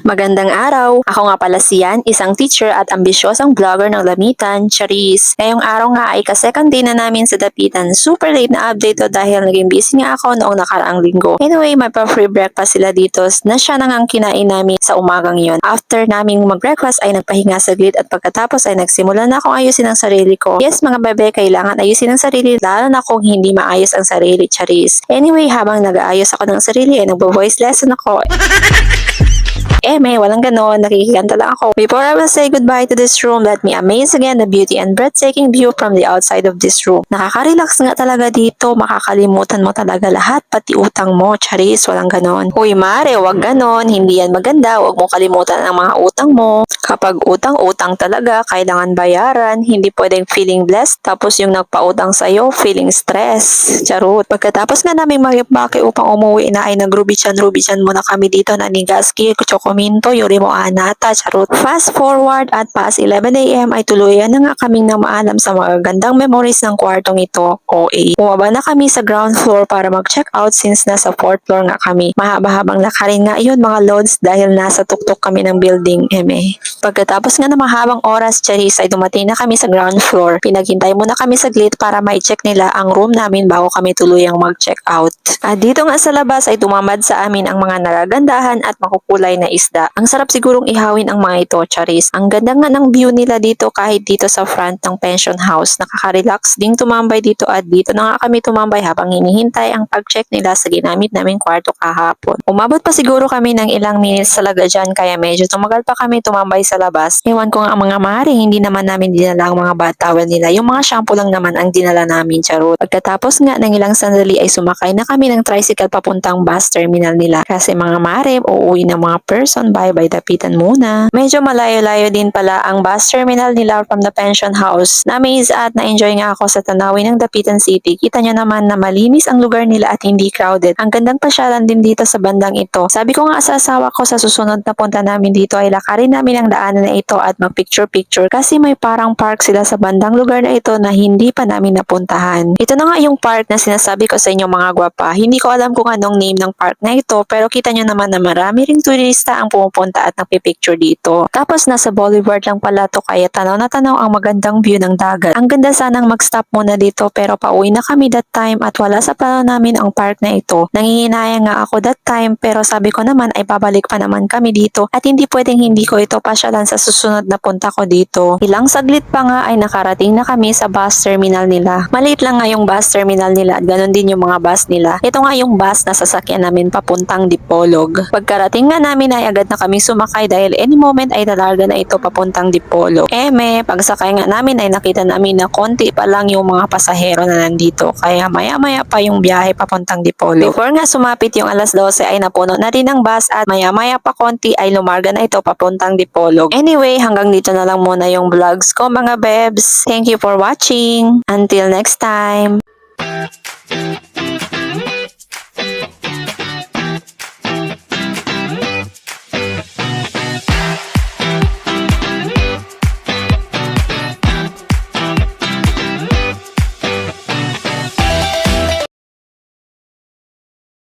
Magandang araw! Ako nga pala si Yan, isang teacher at ambisyosang vlogger ng Lamitan, Charis. Ngayong araw nga ay ka-second day na namin sa Dapitan. Super late na update to dahil naging busy nga ako noong nakaraang linggo. Anyway, may pa-free breakfast sila dito na siya nang ang kinain namin sa umagang yon. After naming mag-breakfast ay nagpahinga saglit at pagkatapos ay nagsimula na akong ayusin ang sarili ko. Yes mga bebe, kailangan ayusin ang sarili lalo na kung hindi maayos ang sarili, Charis. Anyway, habang nag-aayos ako ng sarili ay nagbo-voice lesson ako. Walang ganon, nakikikanta lang ako. Before I will say goodbye to this room, let me amaze again the beauty and breathtaking view from the outside of this room. Nakaka-relax nga talaga dito, makakalimutan mo talaga lahat, pati utang mo, Charis, walang ganon. Uy mare, wag ganon, hindi yan maganda, wag mo kalimutan ang mga utang mo. Kapag utang-utang talaga, kailangan bayaran, hindi pwedeng feeling blessed, tapos yung nagpautang sa'yo, feeling stress. Charot. Pagkatapos nga namin magibake upang umuwi na ay nag-rubichan muna kami dito na Nigaski, Chocominto, Yorimo Anata, charot. Fast forward at past 11 AM ay tuluyan na nga kaming namaalam sa magagandang memories ng kwartong ito, OA. Bumaba na kami sa ground floor para mag-check out since nasa 4th floor nga kami. Mahaba-habang lakarin nga yun mga lods dahil nasa tuktok kami ng building, Pagkatapos nga ng mahabang oras, Charis, ay dumating na kami sa ground floor. Pinaghintay muna kami saglit para ma-check nila ang room namin bago kami tuluyang mag-check out. At dito nga sa labas ay tumamad sa amin ang mga nagagandahan at makukulay na isda. Ang sarap sigurong ihawin ang mga ito, Charis. Ang ganda nga ng view nila dito kahit dito sa front ng pension house. Nakaka-relax ding tumambay dito at dito na nga kami tumambay habang hinihintay ang pag-check nila sa ginamit namin kwarto kahapon. Umabot pa siguro kami ng ilang minutes talaga dyan kaya medyo tumagal pa kami tumambay sa labas. Ewan ko nga ang mga mare, hindi naman namin dinala ang mga bath towel nila. Yung mga shampoo lang naman ang dinala namin, charot. Pagkatapos nga ng ilang sandali ay sumakay na kami ng tricycle papuntang bus terminal nila. Kasi mga mare, uuwi ng mga person, bye-bye Dapitan muna. Medyo malayo-layo din pala ang bus terminal nila from the pension house. Na-amaze at na-enjoy nga ako sa tanawin ng Dapitan City. Kita nyo naman na malinis ang lugar nila at hindi crowded. Ang gandang pasyalan din dito sa bandang ito. Sabi ko nga sa asawa ko sa susunod na punta namin dito ay lakarin namin ang daanan na ito at mag-picture-picture kasi may parang park sila sa bandang lugar na ito na hindi pa namin napuntahan. Ito na nga yung park na sinasabi ko sa inyo mga gwapa. Hindi ko alam kung anong name ng park na ito pero kita nyo naman na marami ring turista ang pumupunta at nagpipicture dito. Tapos nasa boulevard lang pala to kaya tanaw na tanaw ang magandang view ng dagat. Ang ganda sanang mag-stop muna dito pero pauwi na kami that time at wala sa plano namin ang park na ito. Nangihinayang nga ako that time pero sabi ko naman ay babalik pa naman kami dito at hindi pwedeng hindi ko ito pasyalan sa susunod na punta ko dito. Ilang saglit pa nga ay nakarating na kami sa bus terminal nila. Maliit lang nga yung bus terminal nila at ganun din yung mga bus nila. Ito nga yung bus na sasakyan namin papuntang Dipolog. Pagkarating nga namin ay agad na kami sumakay dahil any moment ay talarga na ito papuntang Dipolog. Pagsakay nga namin ay nakita namin na konti pa lang yung mga pasahero na nandito kaya maya-maya pa yung biyahe papuntang Dipolog. Before nga sumapit yung alas 12 ay napuno na rin ang bus at maya-maya pa konti ay lumarga na ito papuntang Dipolog. Anyway, hanggang dito na lang muna yung vlogs ko mga bebs. Thank you for watching. Until next time.